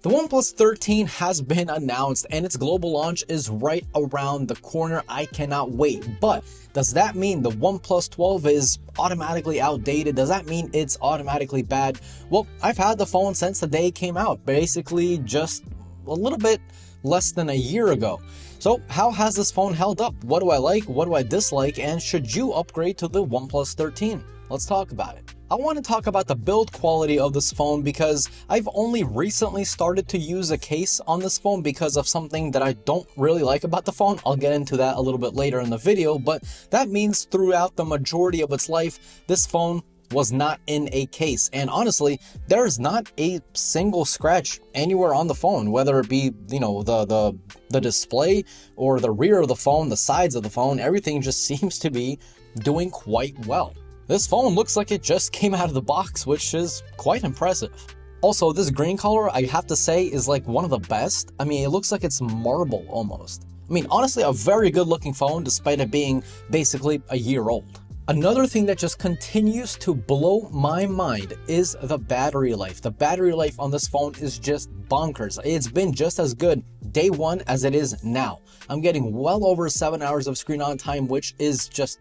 The OnePlus 13 has been announced and its global launch is right around the corner. I cannot wait. But does that mean the OnePlus 12 is automatically outdated? Does that mean it's automatically bad? Well, I've had the phone since the day it came out, basically just a little bit less than a year ago. So how has this phone held up? What do I like? What do I dislike? And should you upgrade to the OnePlus 13? Let's talk about it. I want to talk about the build quality of this phone because I've only recently started to use a case on this phone because of something that I don't really like about the phone. I'll get into that a little bit later in the video, but that means throughout the majority of its life, this phone was not in a case. And honestly, there's not a single scratch anywhere on the phone, whether it be, the display or the rear of the phone, the sides of the phone, everything just seems to be doing quite well. This phone looks like it just came out of the box, which is quite impressive. Also, this green color, I have to say, is like one of the best. I mean, it looks like it's marble almost. I mean, honestly, a very good looking phone despite it being basically a year old. Another thing that just continues to blow my mind is the battery life. The battery life on this phone is just bonkers. It's been just as good day one as it is now. I'm getting well over 7 hours of screen on time, which is just,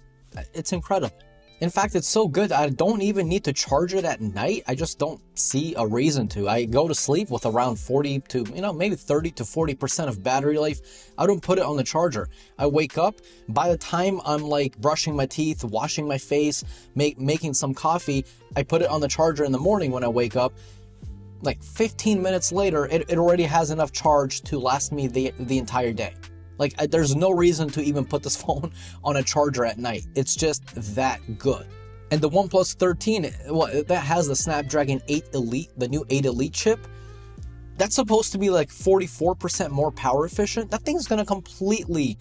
it's incredible. In fact, it's so good I don't even need to charge it at night. I just don't see a reason to. I go to sleep with around 40 to, maybe 30 to 40% of battery life. I don't put it on the charger. I wake up, by the time I'm like brushing my teeth, washing my face, making some coffee, I put it on the charger in the morning when I wake up. Like 15 minutes later, it already has enough charge to last me the entire day. Like, there's no reason to even put this phone on a charger at night. It's just that good. And the OnePlus 13, well, that has the Snapdragon 8 Elite, the new 8 Elite chip. That's supposed to be like 44% more power efficient. That thing's gonna completely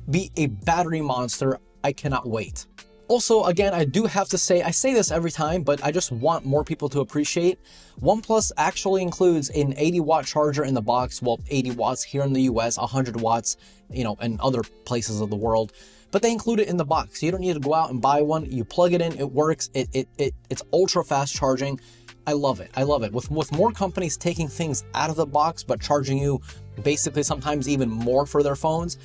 be a battery monster. I cannot wait. Also, again, I do have to say, I say this every time, but I just want more people to appreciate. OnePlus actually includes an 80-watt charger in the box. Well, 80 watts here in the US, 100 watts, in other places of the world. But they include it in the box. You don't need to go out and buy one. You plug it in, it works. It's ultra fast charging. I love it. I love it. With more companies taking things out of the box, but charging you basically sometimes even more for their phones,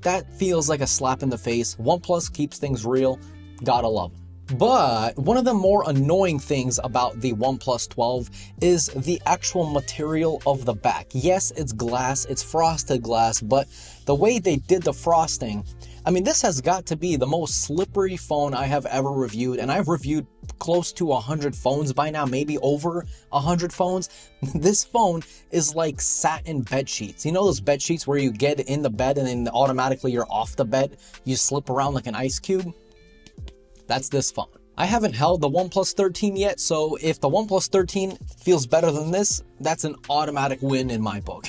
that feels like a slap in the face. OnePlus keeps things real. Gotta love them. But one of the more annoying things about the OnePlus 12 is the actual material of the back. Yes, it's glass, it's frosted glass, but the way they did the frosting, I mean, this has got to be the most slippery phone I have ever reviewed, and I've reviewed close to 100 phones by now, maybe over 100 phones. This phone is like satin bed sheets. You know those bed sheets where you get in the bed and then automatically you're off the bed, you slip around like an ice cube? That's this phone. I haven't held the OnePlus 13 yet, so if the OnePlus 13 feels better than this, that's an automatic win in my book.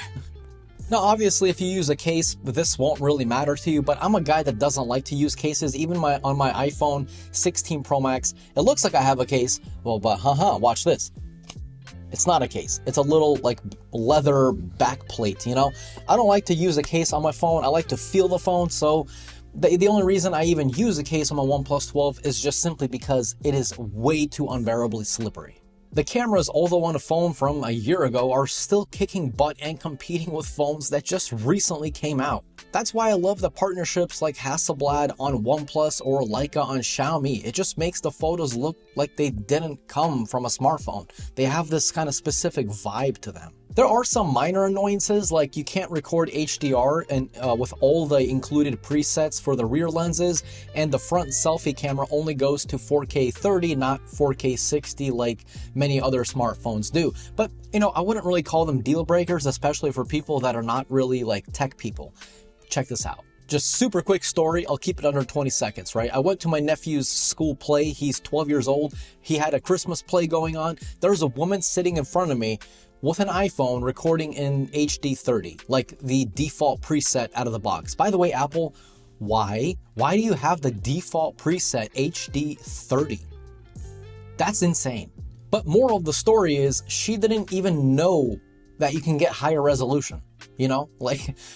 Now, obviously, if you use a case, this won't really matter to you, but I'm a guy that doesn't like to use cases. Even on my iPhone 16 Pro Max, it looks like I have a case. Well, but watch this. It's not a case. It's a little like leather back plate, I don't like to use a case on my phone. I like to feel the phone, so the only reason I even use a case on my OnePlus 12 is just simply because it is way too unbearably slippery. The cameras, although on a phone from a year ago, are still kicking butt and competing with phones that just recently came out. That's why I love the partnerships like Hasselblad on OnePlus or Leica on Xiaomi. It just makes the photos look like they didn't come from a smartphone. They have this kind of specific vibe to them. There are some minor annoyances, like you can't record HDR and with all the included presets for the rear lenses, and the front selfie camera only goes to 4K 30, not 4K 60 like many other smartphones do. But, I wouldn't really call them deal breakers, especially for people that are not really like tech people. Check this out. Just super quick story. I'll keep it under 20 seconds, right? I went to my nephew's school play. He's 12 years old. He had a Christmas play going on. There was a woman sitting in front of me with an iPhone recording in HD 30, like the default preset out of the box. By the way, Apple, why do you have the default preset HD 30? That's insane. But moral of the story is she didn't even know that you can get higher resolution,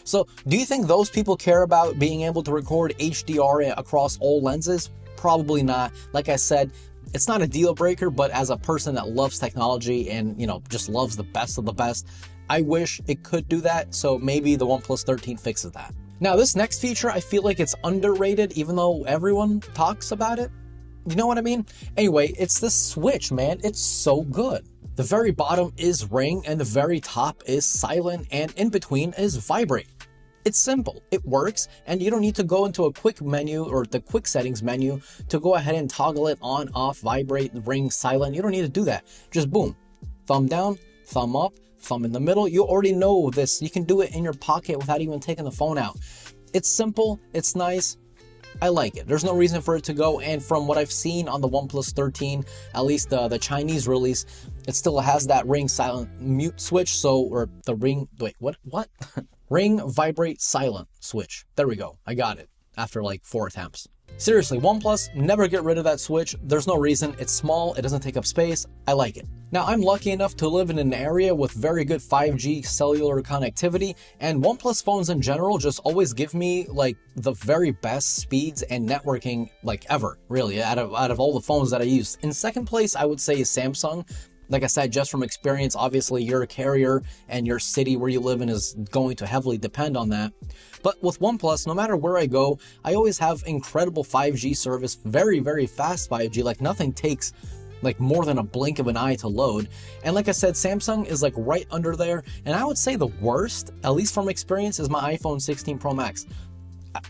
so do you think those people care about being able to record HDR across all lenses? Probably not. Like I said, it's not a deal breaker, but as a person that loves technology and, just loves the best of the best, I wish it could do that, so maybe the OnePlus 13 fixes that. Now, this next feature, I feel like it's underrated, even though everyone talks about it. You know what I mean? Anyway, it's the switch, man. It's so good. The very bottom is ring, and the very top is silent, and in between is vibrate. It's simple, it works, and you don't need to go into a quick menu or the quick settings menu to go ahead and toggle it on, off, vibrate, ring, silent. You don't need to do that. Just boom, thumb down, thumb up, thumb in the middle. You already know this. You can do it in your pocket without even taking the phone out. It's simple, it's nice. I like it. There's no reason for it to go, and from what I've seen on the OnePlus 13, at least the Chinese release, it still has that ring silent mute switch, so, or the ring, wait, what? Ring vibrate silent switch. There we go. I got it after like 4 attempts. Seriously, OnePlus, never get rid of that switch. There's no reason. It's small, it doesn't take up space. I like it. Now, I'm lucky enough to live in an area with very good 5G cellular connectivity, and OnePlus phones in general just always give me like the very best speeds and networking like ever, really, out of all the phones that I use. In second place, I would say is Samsung. Like I said, just from experience, obviously your carrier and your city where you live in is going to heavily depend on that. But with OnePlus, no matter where I go, I always have incredible 5G service, very, very fast 5G, like nothing takes like more than a blink of an eye to load. And like I said, Samsung is like right under there. And I would say the worst, at least from experience, is my iPhone 16 Pro Max.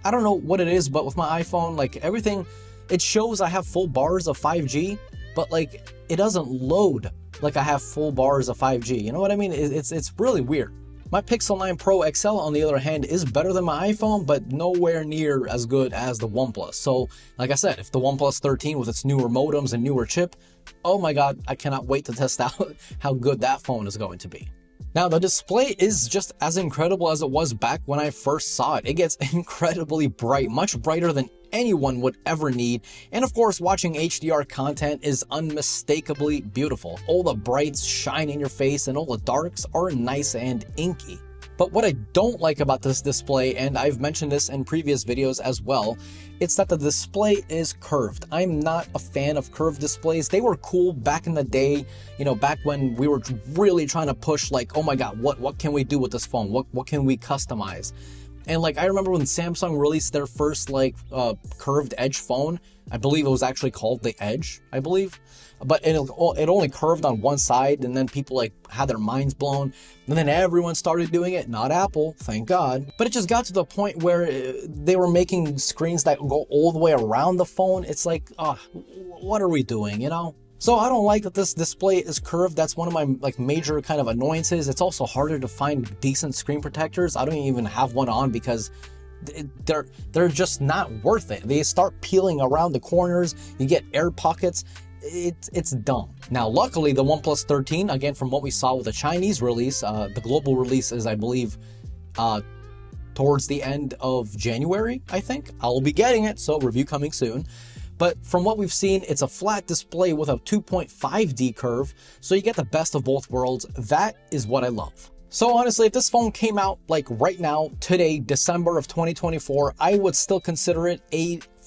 I don't know what it is, but with my iPhone, like everything, it shows I have full bars of 5G, but like it doesn't load like I have full bars of 5G. You know what I mean? It's really weird. My Pixel 9 Pro XL, on the other hand, is better than my iPhone, but nowhere near as good as the OnePlus. So, like I said, if the OnePlus 13 with its newer modems and newer chip, oh my God, I cannot wait to test out how good that phone is going to be. Now, the display is just as incredible as it was back when I first saw it. It gets incredibly bright, much brighter than anyone would ever need. And of course, watching HDR content is unmistakably beautiful. All the brights shine in your face and all the darks are nice and inky. But what I don't like about this display, and I've mentioned this in previous videos as well, it's that the display is curved. I'm not a fan of curved displays. They were cool back in the day, you know, back when we were really trying to push like, oh my God, what can we do with this phone? What can we customize? And like, I remember when Samsung released their first like curved edge phone, I believe it was actually called the Edge, I believe. But it only curved on one side, and then people like had their minds blown. And then everyone started doing it, not Apple, thank God. But it just got to the point where they were making screens that go all the way around the phone. It's like, what are we doing, you know? So I don't like that this display is curved. That's one of my like major kind of annoyances. It's also harder to find decent screen protectors. I don't even have one on because they're just not worth it. They start peeling around the corners. You get air pockets. It's dumb. Now, luckily, the OnePlus 13, again, from what we saw with the Chinese release, the global release is, I believe, towards the end of January, I think. I'll be getting it, so review coming soon. But from what we've seen, it's a flat display with a 2.5D curve, so you get the best of both worlds. That is what I love. So honestly, if this phone came out like right now, today, December of 2024, I would still consider it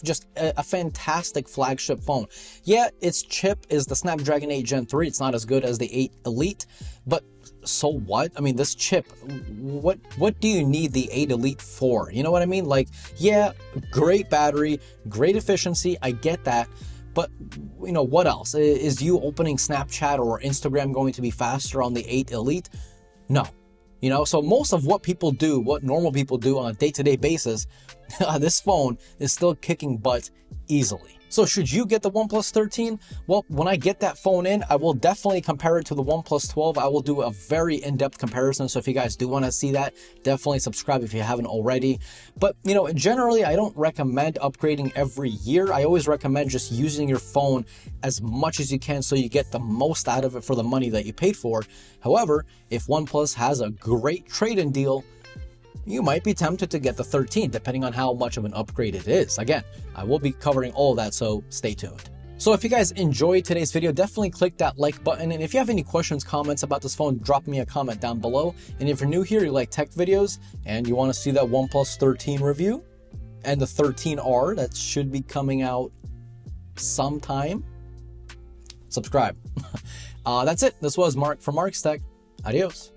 just a fantastic flagship phone. Yeah, its chip is the Snapdragon 8 Gen 3. It's not as good as the 8 Elite, but so what? I mean, this chip, what do you need the 8 Elite for? You know what I mean? Like, yeah, great battery, great efficiency, I get that. But, you know, what else? Is you opening Snapchat or Instagram going to be faster on the 8 Elite? No. You know, so most of what people do, what normal people do on a day-to-day basis, this phone is still kicking butt easily. So should you get the OnePlus 13? Well, when I get that phone in, I will definitely compare it to the OnePlus 12. I will do a very in-depth comparison. So if you guys do want to see that, definitely subscribe if you haven't already. But, you know, generally, I don't recommend upgrading every year. I always recommend just using your phone as much as you can so you get the most out of it for the money that you paid for. However, if OnePlus has a great trade-in deal, you might be tempted to get the 13, depending on how much of an upgrade it is. Again, I will be covering all of that, so stay tuned. So if you guys enjoyed today's video, definitely click that like button. And if you have any questions, comments about this phone, drop me a comment down below. And if you're new here, you like tech videos, and you want to see that OnePlus 13 review, and the 13R that should be coming out sometime, subscribe. That's it. This was Mark from Mark's Tech. Adios.